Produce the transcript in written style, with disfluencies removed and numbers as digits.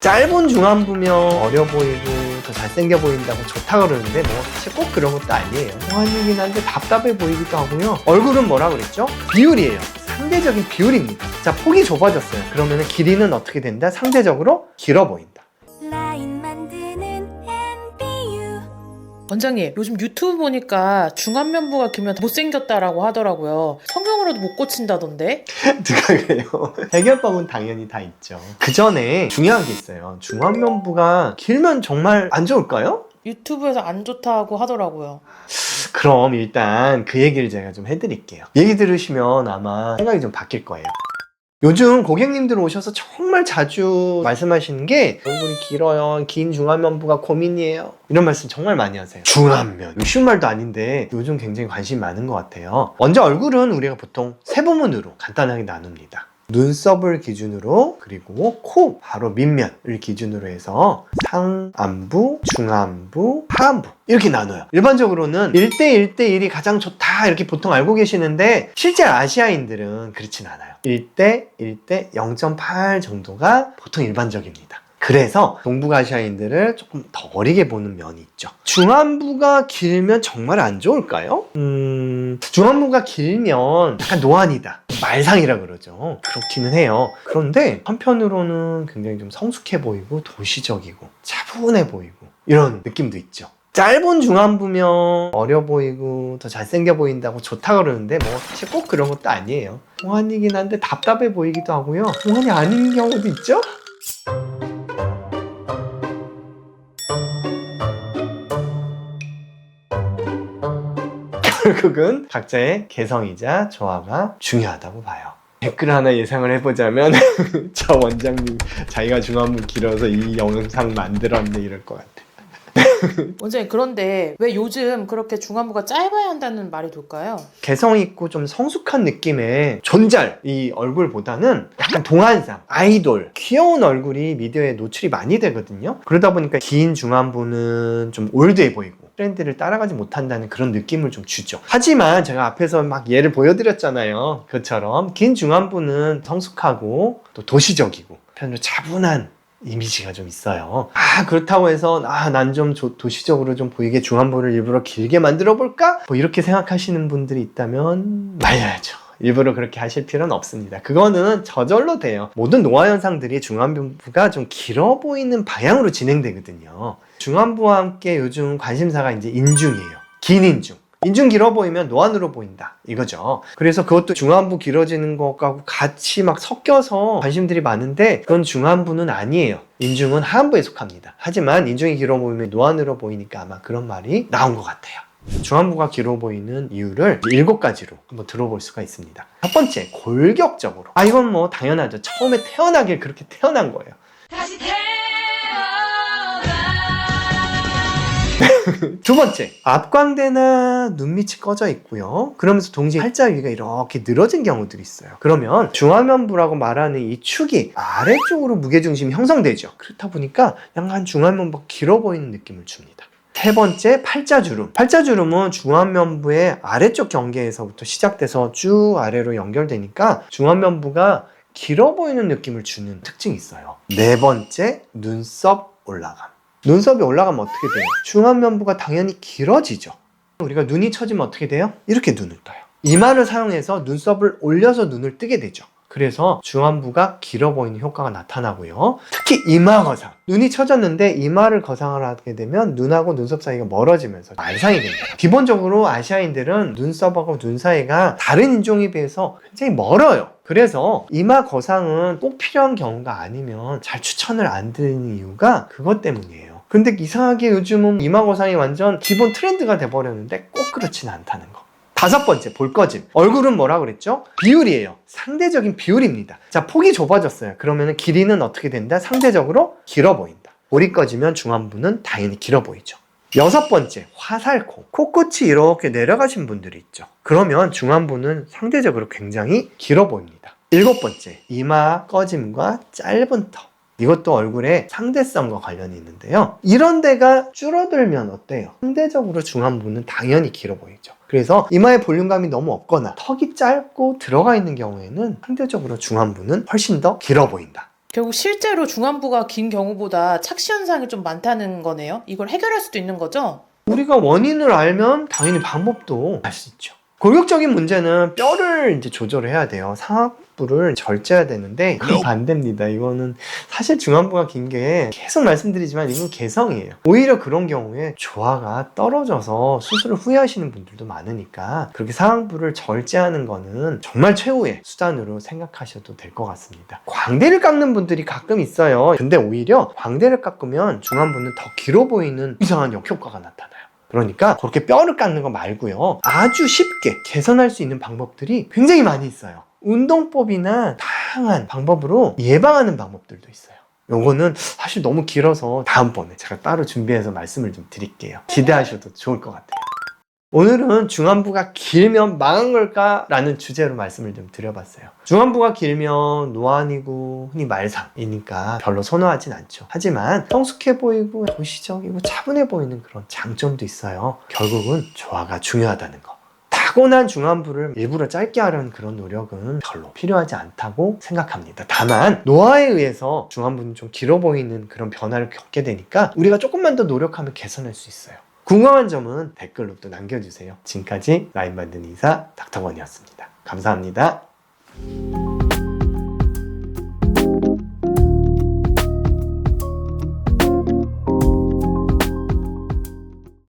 짧은 중안부면 어려 보이고 더 잘생겨 보인다고 좋다 그러는데 뭐 사실 꼭 그런 것도 아니에요. 동안이긴 한데 답답해 보이기도 하고요. 얼굴은 뭐라 그랬죠? 비율이에요. 상대적인 비율입니다. 자, 폭이 좁아졌어요. 그러면 길이는 어떻게 된다? 상대적으로 길어 보인다. 라인 만드는 NBU. 원장님, 요즘 유튜브 보니까 중안면부가 길면 못생겼다라고 하더라고요. 성형으로도 못 고친다던데? 누가 그래요? 해결법은 당연히 다 있죠. 그 전에 중요한 게 있어요. 중안면부가 길면 정말 안 좋을까요? 유튜브에서 안 좋다고 하더라고요. 그럼 일단 그 얘기를 제가 좀 해드릴게요. 얘기 들으시면 아마 생각이 좀 바뀔 거예요. 요즘 고객님들 오셔서 정말 자주 말씀하시는 게 얼굴이 길어요. 긴 중안면부가 고민이에요. 이런 말씀 정말 많이 하세요. 중안면. 쉬운 말도 아닌데 요즘 굉장히 관심이 많은 것 같아요. 먼저 얼굴은 우리가 보통 세 부분으로 간단하게 나눕니다. 눈썹을 기준으로, 그리고 코 바로 밑면을 기준으로 해서 상안부, 중안부, 하안부 이렇게 나눠요. 일반적으로는 1대 1대1이 가장 좋다 이렇게 보통 알고 계시는데 실제 아시아인들은 그렇진 않아요. 1대 1대 0.8 정도가 보통 일반적입니다. 그래서 동북아시아인들을 조금 더 어리게 보는 면이 있죠. 중안부가 길면 정말 안 좋을까요? 중안부가 길면 약간 노안이다, 말상이라 그러죠. 그렇기는 해요. 그런데 한편으로는 굉장히 좀 성숙해 보이고 도시적이고 차분해 보이고 이런 느낌도 있죠. 짧은 중안부면 어려 보이고 더 잘생겨 보인다고 좋다 그러는데 뭐 사실 꼭 그런 것도 아니에요. 동안이긴 한데 답답해 보이기도 하고요. 동안이 아닌 경우도 있죠? 결국은 각자의 개성이자 조화가 중요하다고 봐요. 댓글 하나 예상을 해보자면 저 원장님 자기가 중안부 길어서 이 영상 만들었네 이럴 것 같아. 원장님, 그런데 왜 요즘 그렇게 중안부가 짧아야 한다는 말이 돌까요? 개성 있고 좀 성숙한 느낌의 존잘 이 얼굴보다는 약간 동안상, 아이돌, 귀여운 얼굴이 미디어에 노출이 많이 되거든요. 그러다 보니까 긴 중안부는 좀 올드해 보이고 트렌드를 따라가지 못한다는 그런 느낌을 좀 주죠. 하지만 제가 앞에서 막 예를 보여드렸잖아요. 그것처럼 긴 중안부는 성숙하고 또 도시적이고 편으로 차분한 이미지가 좀 있어요. 그렇다고 해서 난 좀 도시적으로 좀 보이게 중안부를 일부러 길게 만들어 볼까? 뭐 이렇게 생각하시는 분들이 있다면 말려야죠. 일부러 그렇게 하실 필요는 없습니다. 그거는 저절로 돼요. 모든 노화 현상들이 중안부가 좀 길어 보이는 방향으로 진행되거든요. 중안부와 함께 요즘 관심사가 이제 인중이에요. 긴 인중. 인중 길어 보이면 노안으로 보인다 이거죠. 그래서 그것도 중안부 길어지는 것하고 같이 막 섞여서 관심들이 많은데 그건 중안부는 아니에요. 인중은 하안부에 속합니다. 하지만 인중이 길어 보이면 노안으로 보이니까 아마 그런 말이 나온 것 같아요. 중안부가 길어 보이는 이유를 7가지로 한번 들어볼 수가 있습니다. 첫 번째, 골격적으로. 이건 뭐 당연하죠. 처음에 태어나길 그렇게 태어난 거예요. 다시 태어나. 두 번째, 앞광대나 눈밑이 꺼져 있고요. 그러면서 동시에 팔자 위가 이렇게 늘어진 경우들이 있어요. 그러면 중안면부라고 말하는 이 축이 아래쪽으로 무게중심이 형성되죠. 그렇다 보니까 약간 중안면부가 길어 보이는 느낌을 줍니다. 세 번째, 팔자주름. 팔자주름은 중안면부의 아래쪽 경계에서부터 시작돼서 쭉 아래로 연결되니까 중안면부가 길어 보이는 느낌을 주는 특징이 있어요. 네 번째, 눈썹 올라감. 눈썹이 올라가면 어떻게 돼요? 중안면부가 당연히 길어지죠. 우리가 눈이 처지면 어떻게 돼요? 이렇게 눈을 떠요. 이마를 사용해서 눈썹을 올려서 눈을 뜨게 되죠. 그래서 중안부가 길어 보이는 효과가 나타나고요. 특히 이마 거상. 눈이 처졌는데 이마를 거상을 하게 되면 눈하고 눈썹 사이가 멀어지면서 말상이 됩니다. 기본적으로 아시아인들은 눈썹하고 눈 사이가 다른 인종에 비해서 굉장히 멀어요. 그래서 이마 거상은 꼭 필요한 경우가 아니면 잘 추천을 안 드리는 이유가 그것 때문이에요. 근데 이상하게 요즘은 이마 거상이 완전 기본 트렌드가 돼버렸는데 꼭 그렇지는 않다는 거. 다섯 번째, 볼 꺼짐. 얼굴은 뭐라 그랬죠? 비율이에요. 상대적인 비율입니다. 자, 폭이 좁아졌어요. 그러면 길이는 어떻게 된다? 상대적으로 길어 보인다. 볼이 꺼지면 중안부는 당연히 길어 보이죠. 여섯 번째, 화살코. 코끝이 이렇게 내려가신 분들이 있죠. 그러면 중안부는 상대적으로 굉장히 길어 보입니다. 일곱 번째, 이마 꺼짐과 짧은 턱. 이것도 얼굴에 상대성과 관련이 있는데요. 이런 데가 줄어들면 어때요? 상대적으로 중안부는 당연히 길어 보이죠. 그래서 이마의 볼륨감이 너무 없거나 턱이 짧고 들어가 있는 경우에는 상대적으로 중안부는 훨씬 더 길어 보인다. 결국 실제로 중안부가 긴 경우보다 착시 현상이 좀 많다는 거네요. 이걸 해결할 수도 있는 거죠? 우리가 원인을 알면 당연히 방법도 알 수 있죠. 골격적인 문제는 뼈를 이제 조절해야 돼요. 상악부를 절제해야 되는데 그건 반대입니다. 이거는 사실 중안부가 긴 게 계속 말씀드리지만 이건 개성이에요. 오히려 그런 경우에 조화가 떨어져서 수술을 후회하시는 분들도 많으니까 그렇게 상악부를 절제하는 거는 정말 최후의 수단으로 생각하셔도 될 것 같습니다. 광대를 깎는 분들이 가끔 있어요. 근데 오히려 광대를 깎으면 중안부는 더 길어 보이는 이상한 역효과가 나타나요. 그러니까 그렇게 뼈를 깎는 거 말고요, 아주 쉽게 개선할 수 있는 방법들이 굉장히 많이 있어요. 운동법이나 다양한 방법으로 예방하는 방법들도 있어요. 요거는 사실 너무 길어서 다음번에 제가 따로 준비해서 말씀을 좀 드릴게요. 기대하셔도 좋을 것 같아요. 오늘은 중안부가 길면 망한 걸까? 라는 주제로 말씀을 좀 드려봤어요. 중안부가 길면 노안이고 흔히 말상이니까 별로 선호하진 않죠. 하지만 성숙해 보이고 도시적이고 차분해 보이는 그런 장점도 있어요. 결국은 조화가 중요하다는 거. 타고난 중안부를 일부러 짧게 하려는 그런 노력은 별로 필요하지 않다고 생각합니다. 다만 노화에 의해서 중안부는 좀 길어 보이는 그런 변화를 겪게 되니까 우리가 조금만 더 노력하면 개선할 수 있어요. 궁금한 점은 댓글로 또 남겨주세요. 지금까지 라인 만드는 의사 닥터건이었습니다. 감사합니다.